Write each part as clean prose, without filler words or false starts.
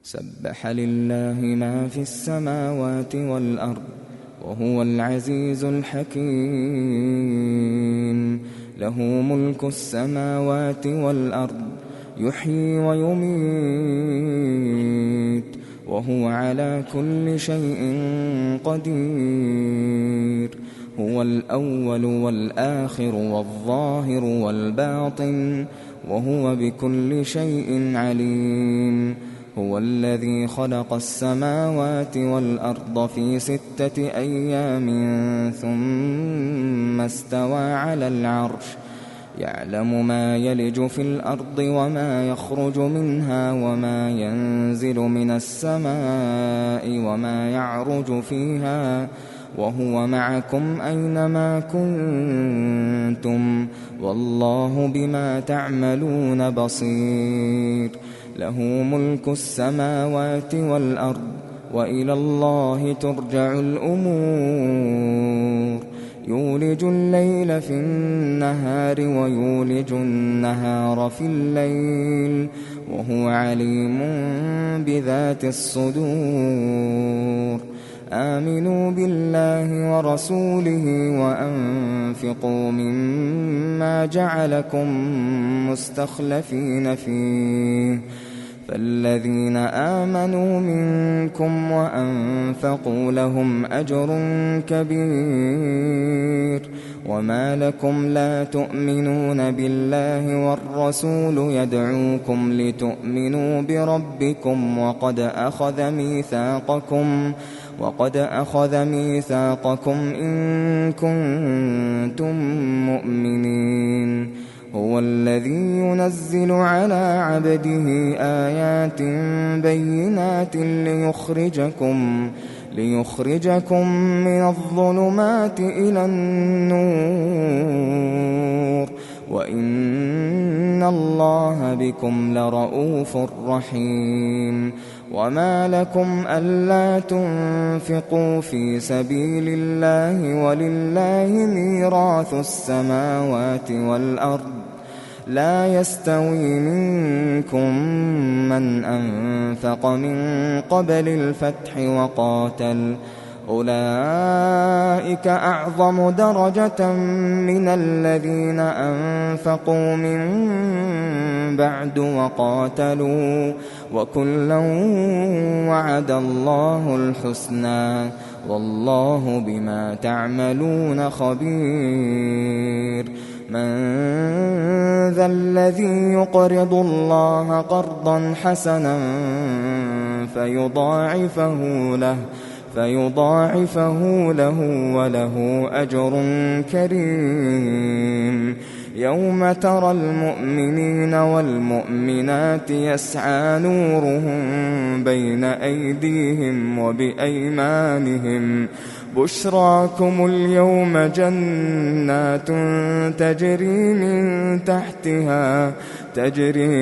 سبح لله ما في السماوات والأرض وهو العزيز الحكيم. له ملك السماوات والأرض يحيي ويميت وهو على كل شيء قدير. هو الأول والآخر والظاهر والباطن وهو بكل شيء عليم. هو الذي خلق السماوات والأرض في 6 أيام ثم استوى على العرش يعلم ما يلج في الأرض وما يخرج منها وما ينزل من السماء وما يعرج فيها وهو معكم أينما كنتم والله بما تعملون بصير. له ملك السماوات والأرض وإلى الله ترجع الأمور. يولج الليل في النهار ويولج النهار في الليل وهو عليم بذات الصدور. آمنوا بالله ورسوله وأنفقوا مما جعلكم مستخلفين فيه. فالذين آمنوا منكم وأنفقوا لهم أجر كبير. وما لكم لا تؤمنون بالله والرسول يدعوكم لتؤمنوا بربكم وقد أخذ ميثاقكم إن كنتم مؤمنين. هو الذي ينزل على عبده آيات بينات ليخرجكم من الظلمات إلى النور وإن الله بكم لرءوف رحيم. وما لكم ألا تنفقوا في سبيل الله ولله ميراث السماوات والأرض لا يستوي منكم من أنفق من قبل الفتح وقاتل أولئك أعظم درجة من الذين أنفقوا من بعد وقاتلوا وكلا وعد الله الحسنى والله بما تعملون خبير. من ذا الذي يقرض الله قرضا حسنا فيضاعفه له وله أجر كريم. يوم ترى المؤمنين والمؤمنات يسعى نورهم بين أيديهم وبأيمانهم بشراكم اليوم جنات تجري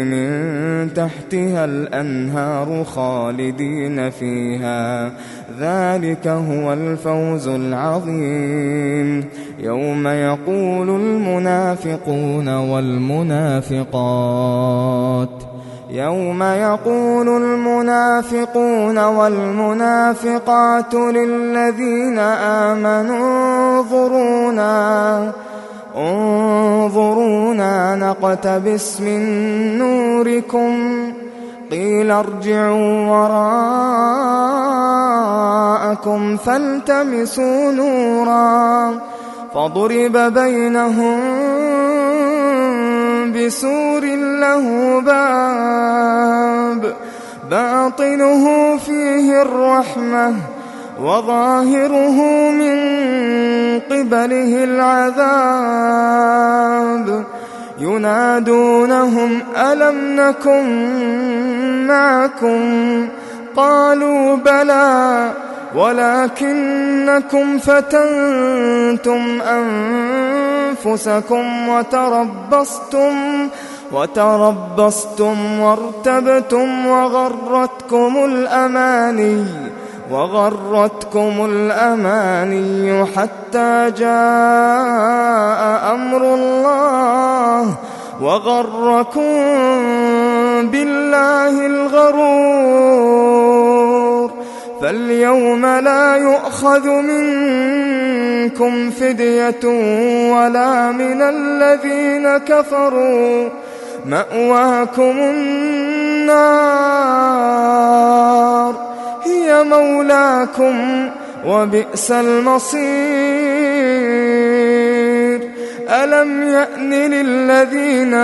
من تحتها الأنهار خالدين فيها ذلك هو الفوز العظيم. يوم يقول المنافقون والمنافقات للذين آمنوا انظرونا نقتبس من نوركم قيل ارجعوا وراءكم فالتمسوا نورا فضرب بينهم بسور له باب باطنه فيه الرحمة وظاهره من قبله العذاب ينادونهم ألم نكن معكم قالوا بلى ولكنكم فتنتم أنفسكم وتربصتم وارتبتم وغرتكم الأماني حتى جاء أمر الله وغركم بالله الغرور فاليوم لا يؤخذ منكم فدية ولا من الذين كفروا، مأواكم النار هي مولاكم وبئس المصير. ألم يأن للذين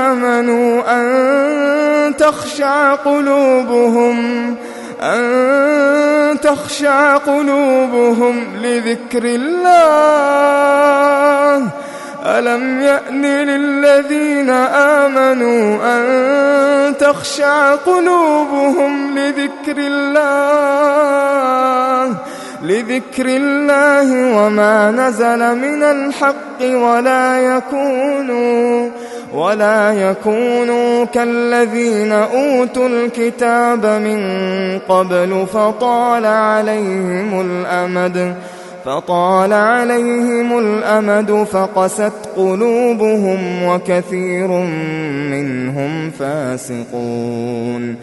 آمنوا أن تخشع قلوبهم لذكر الله. ألم يأن للذين آمنوا أن تخشع قلوبهم لذكر الله وما نزل من الحق ولا يكونوا كالذين أوتوا الكتاب من قبل فطال عليهم الأمد فقست قلوبهم وكثير منهم فاسقون.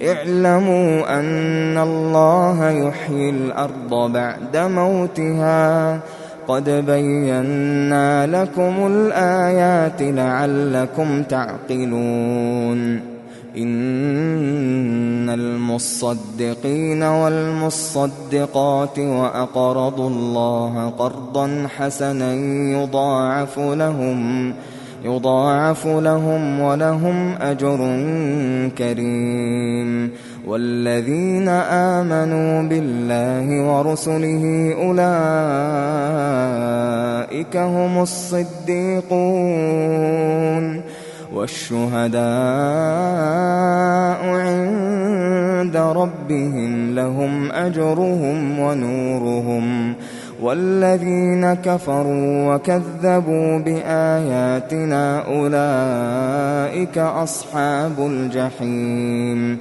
اعلموا أن الله يحيي الأرض بعد موتها قد بينا لكم الآيات لعلكم تعقلون. إن المصدقين والمصدقات وأقرضوا الله قرضا حسنا يضاعف لهم ولهم أجر كريم. والذين آمنوا بالله ورسله أولئك هم الصديقون والشهداء عند ربهم لهم أجرهم ونورهم. والذين كفروا وكذبوا بآياتنا أولئك أصحاب الجحيم.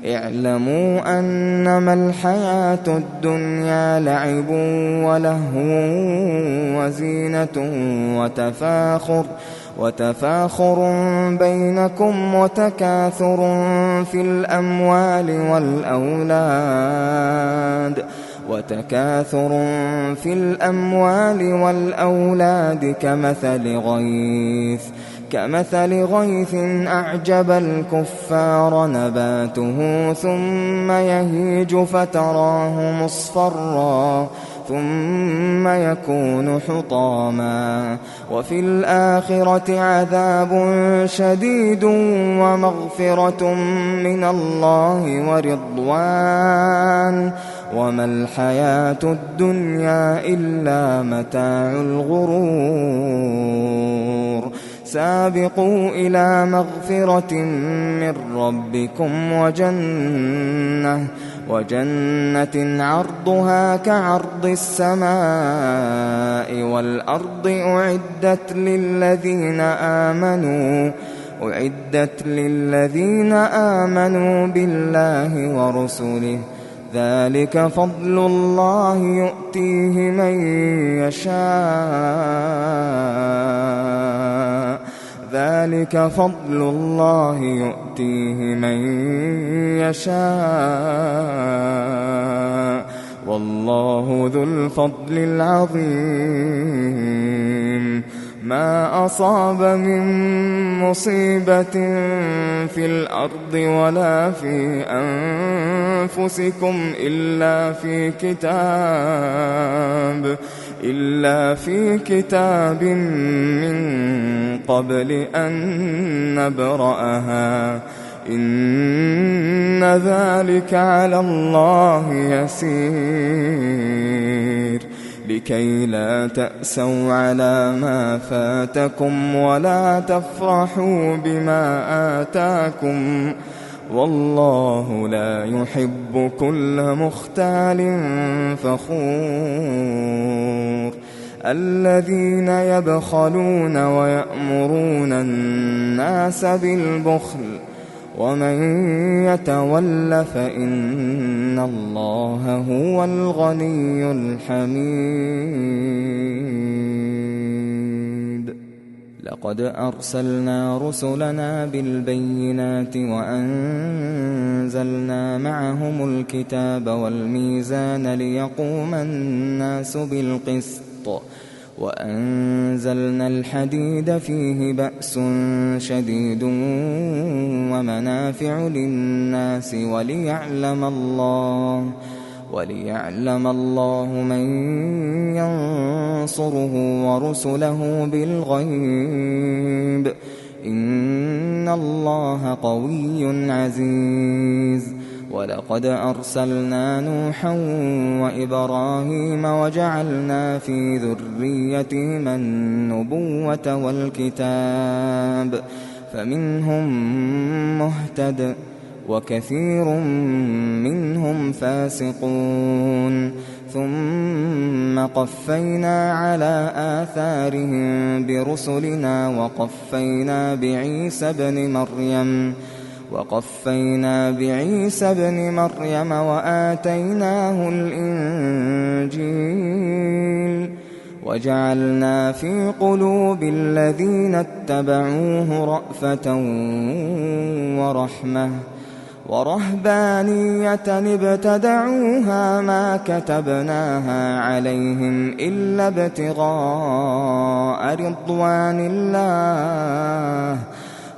اعلموا أنما الحياة الدنيا لعب ولهو وزينة وتفاخر بينكم وتكاثر في الأموال والأولاد كمثل غيث أعجب الكفار نباته ثم يهيج فتراه مصفرا ثم يكون حطاما وفي الآخرة عذاب شديد ومغفرة من الله ورضوان وما الحياة الدنيا إلا متاع الغرور. سابقوا إلى مغفرة من ربكم وجنة عرضها كعرض السماء والأرض أعدت للذين آمنوا بالله ورسله. ذلك فضل الله يؤتيه من يشاء والله ذو الفضل العظيم. ما أصاب من مصيبة في الأرض ولا في أنفسكم إلا في كتاب من قبل أن نبرأها إن ذلك على الله يسير. لكي لا تأسوا على ما فاتكم ولا تفرحوا بما آتاكم والله لا يحب كل مختال فخور. الذين يبخلون ويأمرون الناس بالبخل ومن يتول فإن الله هو الغني الحميد. لقد أرسلنا رسلنا بالبينات وأنزلنا معهم الكتاب والميزان ليقوم الناس بالقسط وأنزلنا الحديد فيه بأس شديد ومنافع للناس وليعلم الله من ينصره ورسله بالغيب إن الله قوي عزيز. ولقد أرسلنا نوحا وإبراهيم وجعلنا في ذريتهما النبوة والكتاب فمنهم مهتد وكثير منهم فاسقون ثم قفينا على آثارهم برسلنا وقفينا بعيسى ابن مريم وآتيناه الإنجيل وجعلنا في قلوب الذين اتبعوه رأفة ورحمة ورهبانية ابتدعوها ما كتبناها عليهم إلا ابتغاء رضوان الله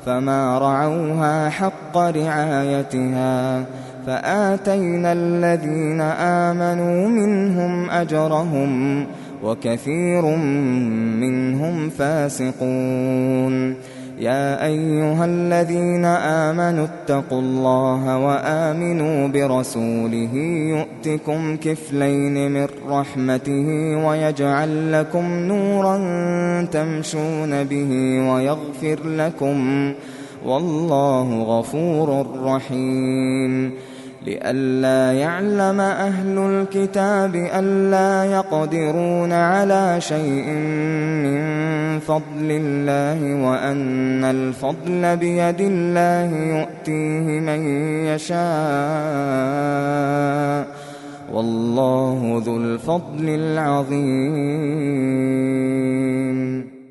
فما رعوها حق رعايتها فآتينا الذين آمنوا منهم أجرهم وكثير منهم فاسقون. يا أيها الذين آمنوا اتقوا الله وآمنوا برسوله يؤتكم كفلين من رحمته ويجعل لكم نورا تمشون به ويغفر لكم والله غفور رحيم. لئلا يعلم أهل الكتاب ألا يقدرون على شيء من فضل الله وأن الفضل بيد الله يؤتيه من يشاء والله ذو الفضل العظيم.